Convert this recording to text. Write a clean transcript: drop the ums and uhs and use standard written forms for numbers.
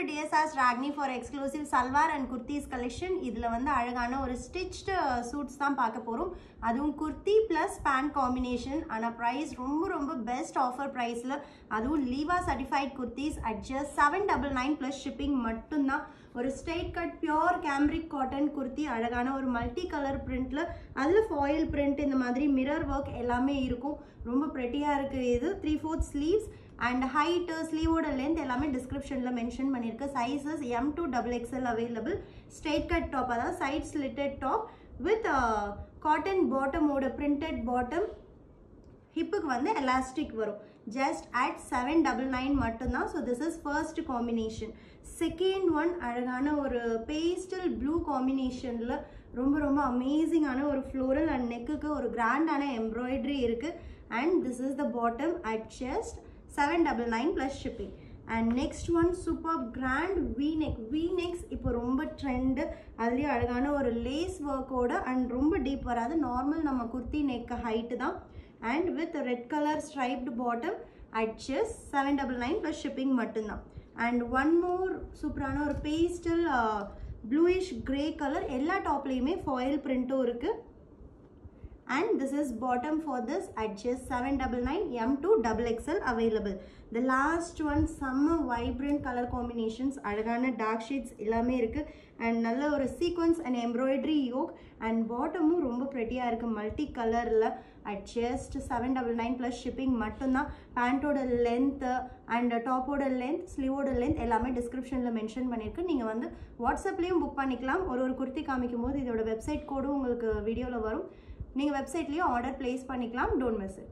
to DSR's Ragni for exclusive salwar and kurtis collection. இதுல வந்து அழகான ஒரு stitched suits தான் பார்க்க போறோம். அதுவும் kurti plus pant combination. ஆனா price ரொம்ப best offer priceல அதுவும் Liva certified kurtis at just 799 plus shipping மட்டும்தான். ஒரு straight cut pure cambric cotton kurti அழகான ஒரு multi color printல அதுல foil print இந்த மாதிரி mirror work எல்லாமே இருக்கும். ரொம்ப pretty-ஆ இருக்கு இது. 3/4 sleeves and height sleeve oda length ellame description la mention pannirukku. Sizes M to XXL available. Straight cut top adha side slitted top with cotton bottom oda printed bottom. Hip ku vande elastic varum. Just at 799 mattum. So this is first combination. Second one alagana or pastel blue combination la romba amazing ana or floral and neck ku or grand ana embroidery irukku. And this is the bottom at chest. 799 plus shipping. And next one superb grand v-neck. V-necks இப்போ ரொம்ப trend. அதுலயே அழகான ஒரு lace work ஓட and ரொம்ப deep வராது. normal நம்ம kurti neck height தான். And with red color striped bottom at chest 799 plus shipping மட்டும்தான். And one more சூப்பரான ஒரு pastel bluish grey color. எல்லா டாப்லயுமே foil print இருக்கு. And this is bottom for this at just 799 M to XXL available. The last one summer vibrant color combinations alagana dark shades illame irukku and nalla or sequence and embroidery yoke and bottom romba pretty ah irukku multi color la at just 799 plus shipping mattumna. Pant oda length and top oda length sleeve oda length ellame description la mention pannirukku. Neenga vandu WhatsApp layum book pannikalam. ஒரு kurti காமிக்கும்போது இதோட website code உங்களுக்கு வீடியோல வரும். நீங்க வெப்சைட்லயே order place பண்ணிக்கலாம். Don't miss it.